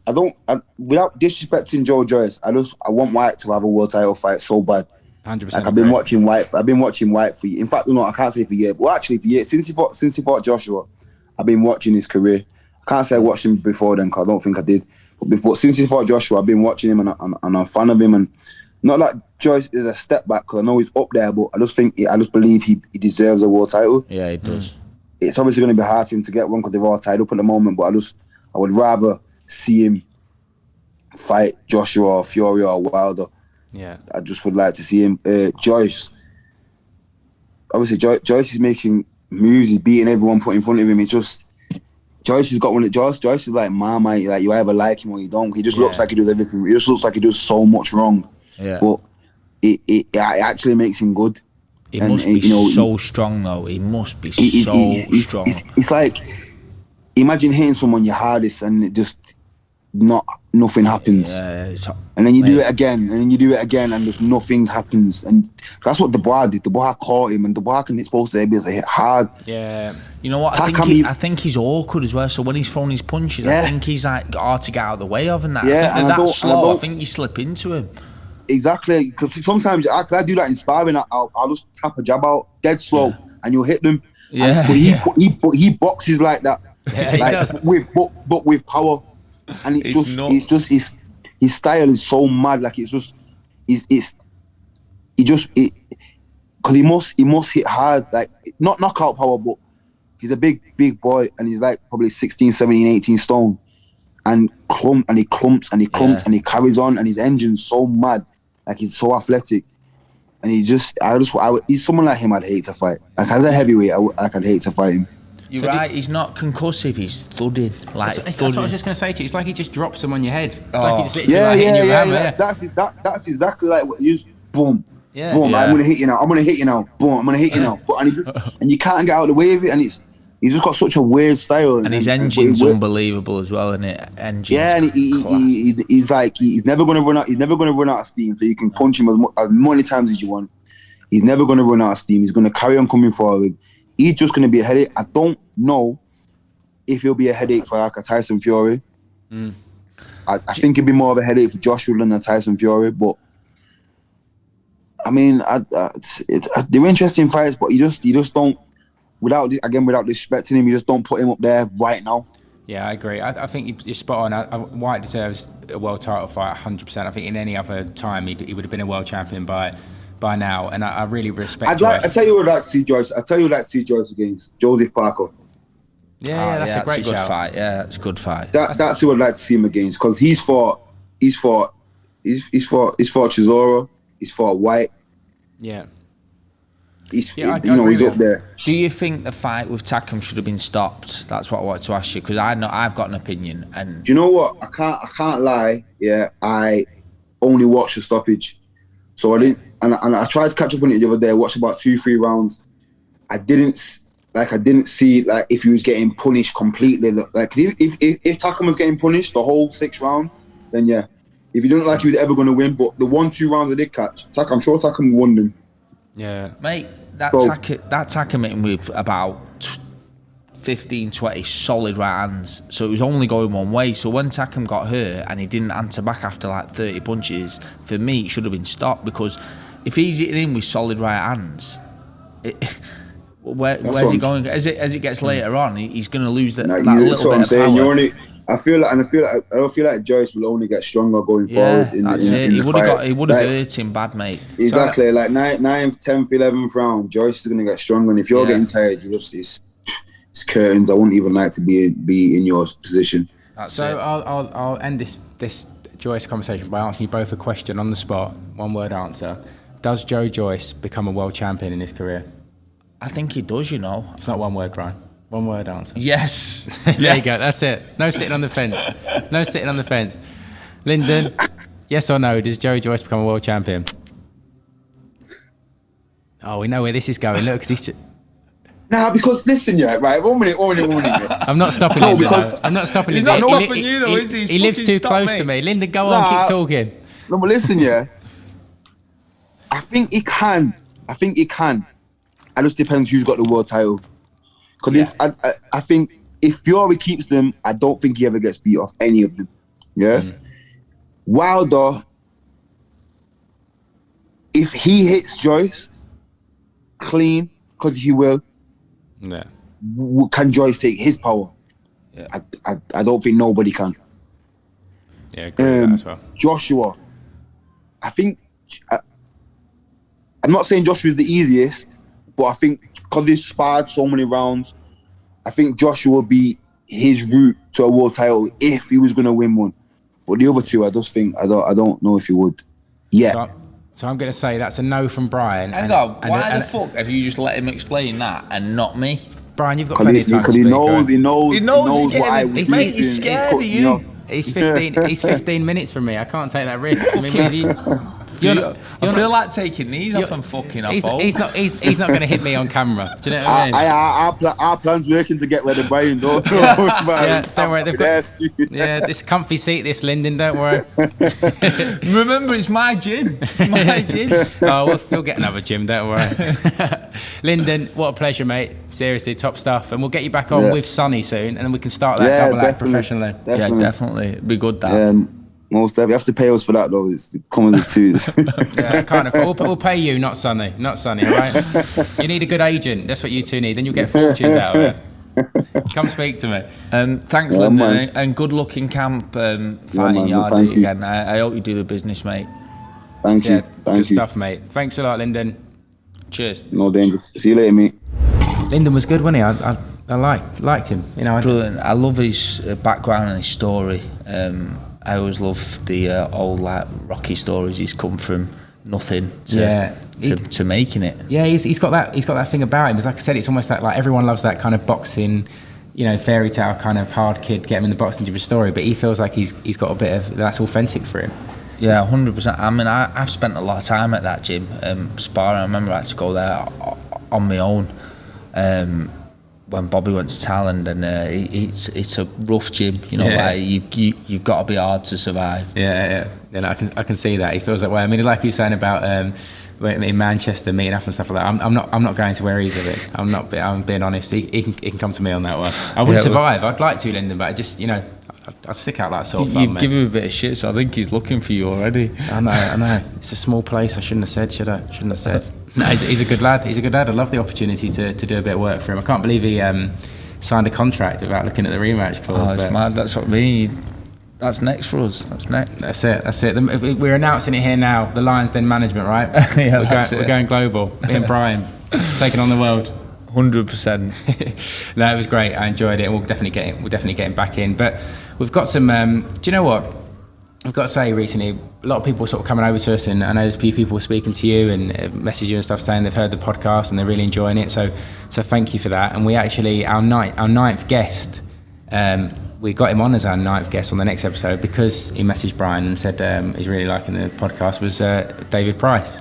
without disrespecting Joe Joyce, I want White to have a world title fight so bad. 100%. Like I've been watching White for. In fact, I can't say for years. Well, actually, for years since he fought Joshua, I've been watching his career. I can't say I watched him before then, because I don't think I did. But since he fought Joshua, I've been watching him, and I'm a fan of him. And not like Joyce is a step back, because I know he's up there, but I just believe he deserves a world title. Yeah, he does. It's obviously going to be hard for him to get one, because they're all tied up at the moment. But I would rather see him fight Joshua or Fury or Wilder. Yeah, I just would like to see him. Joyce, obviously, Joyce is making moves. He's beating everyone put in front of him. It's just Joyce has got one. Joyce is like Marmite. Like, you either like him or you don't. He just looks like he does everything. He just looks like he does so much wrong. Yeah, but it actually makes him good. He must be so strong, though. He must be so strong. It's like, imagine hitting someone your hardest, and nothing happens. And then you do it again, and then you do it again, and just nothing happens. And that's what Dubois did. Dubois caught him, and Dubois can hit supposed to be able to hit hard. Yeah. You know what? I think he's awkward as well. So when he's throwing his punches, I think he's like hard to get out of the way of, and that. Yeah, I think that's slow. I think you slip into him. Exactly, because sometimes I do that in sparring. I'll just tap a jab out dead slow, and you'll hit them. Yeah, but he boxes like that. Yeah, he does. But with power, and it's just his style is so mad. Like because he must hit hard, like not knockout power, but he's a big boy, and he's like probably 16, 17, 18 stone, and he clumps and he carries on, and his engine's so mad, like he's so athletic, and he's someone like him I'd hate to fight. Like as a heavyweight, I'd hate to fight him. You're right, he's not concussive, he's thudding. That's what I was just going to say to you. It's like he just drops them on your head. It's like he just literally hitting your hammer. That's exactly like what you just boom. Yeah. Boom, I'm gonna hit you now. Boom, I'm gonna hit you now. And you can't get out of the way of it, and he's just got such a weird style. And his engine's unbelievable as well, isn't it? And he's like he's never gonna run out. He's never gonna run out of steam. So you can punch him as many times as you want. He's never gonna run out of steam. He's gonna carry on coming forward. He's just gonna be a headache. I don't know if he'll be a headache for like a Tyson Fury. I think it'd be more of a headache for Joshua than a Tyson Fury, but. I mean, they're interesting fights, but you just don't, without disrespecting him, you just don't put him up there right now. Yeah, I agree. I think you're spot on. White deserves a world title fight 100%. I think in any other time he would have been a world champion by now, and I really respect Joyce. I tell you what I'd like to see Joyce. Against Joseph Parker. Yeah, that's a great good fight. Yeah, that's a good fight. That's who I'd like to see him against, because he's fought Chisora. He's fought White. Yeah. He's up there. Do you think the fight with Takam should have been stopped? That's what I wanted to ask you, because I've got an opinion. And do you know what? I can't lie. Yeah, I only watched the stoppage, so I didn't. And I tried to catch up on it the other day. I watched about 2-3 rounds. I didn't see like if he was getting punished completely. Like if Takam was getting punished the whole 6 rounds, then yeah. If you didn't like he was ever going to win, but the 1-2 rounds I did catch, I'm sure Takam won them. Yeah. Mate, that Takam hit him with about 15, 20 solid right hands. So it was only going one way. So when Takam got hurt and he didn't answer back after like 30 punches, for me, it should have been stopped, because if he's hitting him with solid right hands, where's he going? As it gets later on, he's going to lose that little bit of power. I don't feel like Joyce will only get stronger going forward. He would have hurt him bad, mate. Exactly. So, like 9th, 10th, 11th round, Joyce is gonna get stronger. And if you're getting tired, it's curtains. I wouldn't even like to be in your position. I'll end this Joyce conversation by asking you both a question on the spot. 1-word answer. Does Joe Joyce become a world champion in his career? I think he does. You know. It's not 1 word, Brian. 1-word answer. Yes. There you go. That's it. No sitting on the fence. Lyndon, yes or no? Does Joe Joyce become a world champion? Oh, we know where this is going. Look, because he's. Because listen, right. 1 minute. I'm not stopping him. I'm not stopping him. He's not stopping you, though, is he? He lives too close to me. Lyndon, go on, keep talking. No, but listen, I think he can. It just depends who's got the world title. Because I think if Fury keeps them, I don't think he ever gets beat off any of them. Yeah. Wilder, if he hits Joyce clean, because he will. Yeah. Can Joyce take his power? Yeah. I don't think nobody can. Yeah, agree with that as well. Joshua, I think. I'm not saying Joshua's the easiest, but I think because he's sparred so many rounds, I think Joshua will be his route to a world title if he was going to win one. But the other two, I just think I don't know if he would. Yeah. So I'm going to say that's a no from Brian. Hang on, why the fuck have you just let him explain that and not me? Brian, you've got plenty of time to speak. Because he knows what I would do. He's scared of you. He's 15 minutes from me. I can't take that risk. I feel like taking these off and fucking off. He's not going to hit me on camera. Do you know what I mean? Our plan's working to get rid of Brian. Don't worry. They've got this comfy seat, this Lyndon. Don't worry. Remember, it's my gym. It's my gym. Oh, we'll get another gym. Don't worry. Lyndon, what a pleasure, mate. Seriously, top stuff. And we'll get you back on with Sonny soon, and then we can start that double act professionally. Yeah, definitely. It'd be good, that. Most definitely. You have to pay us for that, though. It's coming to twos. Yeah, I can't afford. We'll pay you, not Sonny. Not Sonny, all right? You need a good agent. That's what you two need. Then you'll get fortunes out of it. Come speak to me. Thanks, Lyndon, and good luck in camp fighting Yardie again. I hope you do the business, mate. Thank you. Good stuff, mate. Thanks a lot, Lyndon. Cheers. No danger. See you later, mate. Lyndon was good, wasn't he? I liked him. You know, brilliant. I love his background and his story. I always love the old like Rocky stories. He's come from nothing to making it. Yeah, he's got that thing about him. Because like I said, it's almost like everyone loves that kind of boxing, you know, fairy tale kind of hard kid, get him in the boxing gym story. But he feels like he's got a bit of that's authentic for him. Yeah, 100%. I mean, I've spent a lot of time at that gym sparring. I remember I had to go there on my own when Bobby went to Thailand, and it's a rough gym. You know, like you've got to be hard to survive. Yeah. And I can see that he feels that way. I mean, like you were saying about in Manchester meeting up and stuff like that. I'm not going to where he's of it. I'm being honest. He can come to me on that one. I wouldn't survive. I'd like to, Lyndon, but I just I'd stick out like sore thumb. You've given him a bit of shit, so I think he's looking for you already. I know. It's a small place. I shouldn't have said, should I? Shouldn't have said. No, he's a good lad. I love the opportunity to do a bit of work for him. I can't believe he signed a contract without looking at the rematch clause. Oh, it's mad. That's what I mean. That's next for us. That's next. That's it. We're announcing it here now. The Lions Den management, right? Yeah, we're going global. Me and Brian taking on the world. 100%. No, it was great. I enjoyed it. We'll definitely get him back in. But we've got some. Do you know what? I've got to say, recently, a lot of people sort of coming over to us, and I know there's a few people speaking to you and messaging and stuff saying they've heard the podcast and they're really enjoying it. So thank you for that. And we actually, our ninth guest, we got him on as our ninth guest on the next episode because he messaged Brian and said he's really liking the podcast, was David Price.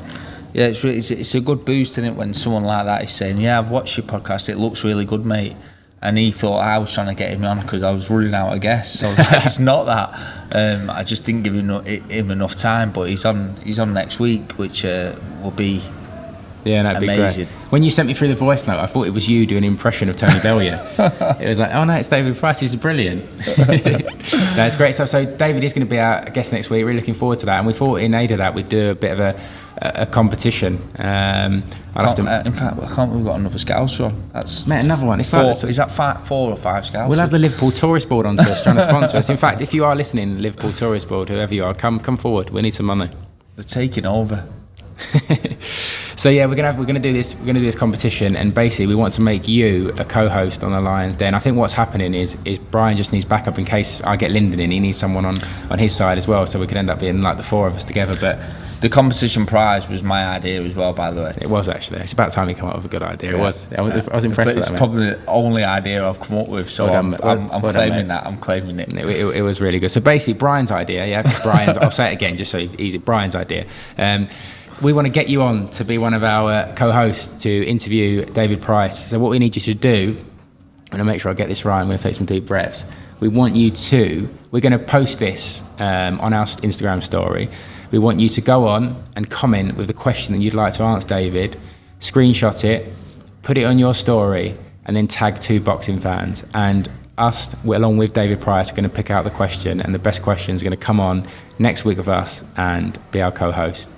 Yeah, it's a good boost, isn't it, when someone like that is saying, yeah, I've watched your podcast, it looks really good, mate. And he thought I was trying to get him on because I was running out of guests. So I was like, it's not that. I just didn't give him enough time. But he's on next week, which will be amazing. Be great. When you sent me through the voice note, I thought it was you doing an impression of Tony Bellier. It was like, oh no, it's David Price. He's brilliant. No, it's great stuff. So David is going to be our guest next week. Really looking forward to that. And we thought in aid of that, we'd do a bit of a competition. In fact, I can't. We've got another Scouts on. That's another one. Is that 4 or 5 Scouts? We'll have the Liverpool Tourist Board on to us, trying to sponsor us. In fact, if you are listening, Liverpool Tourist Board, whoever you are, come forward. We need some money. They're taking over. So yeah, we're gonna do this competition, and basically we want to make you a co-host on the Lions Den. I think what's happening is Brian just needs backup in case I get Lyndon in. He needs someone on his side as well, so we could end up being like the 4 of us together. But the competition prize was my idea as well, by the way. It was actually. It's about time you come up with a good idea. It was. I was impressed. But with it's that, probably the only idea I've come up with. So I'm claiming that. I'm claiming it. It was really good. So basically, Brian's idea. Yeah, I'll say it again just so easy. Brian's idea. We want to get you on to be one of our co-hosts to interview David Price. So what we need you to do, I'm going to make sure I get this right, I'm going to take some deep breaths. We're going to post this on our Instagram story. We want you to go on and comment with the question that you'd like to ask David, screenshot it, put it on your story, and then tag 2 boxing fans. And us, along with David Price, are going to pick out the question, and the best question is going to come on next week with us and be our co-host.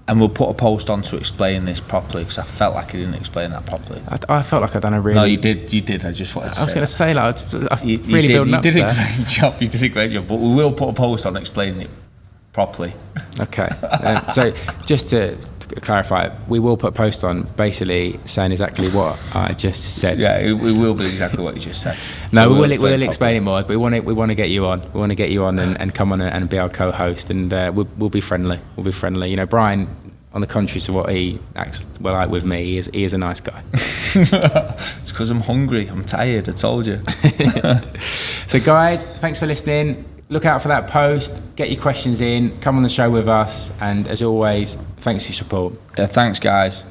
And we'll put a post on to explain this properly, because I felt like I didn't explain that properly. I felt like I'd done a really... No, you did. I just wanted to say... I was going to say, like, you really building up to that. You did a great job, but we will put a post on explaining it properly. Okay. So just to clarify, we will put a post on basically saying exactly what I just said. Yeah, it will be exactly what you just said. No, so we'll explain it more, but we want to get you on. We want to get you on and come on and be our co-host, and we'll be friendly. We'll be friendly. You know, Brian, on the contrary to what he acts like with me, he is a nice guy. It's because I'm hungry. I'm tired. I told you. So guys, thanks for listening. look out for that post, get your questions in, come on the show with us, and as always, thanks for your support. Yeah, thanks guys.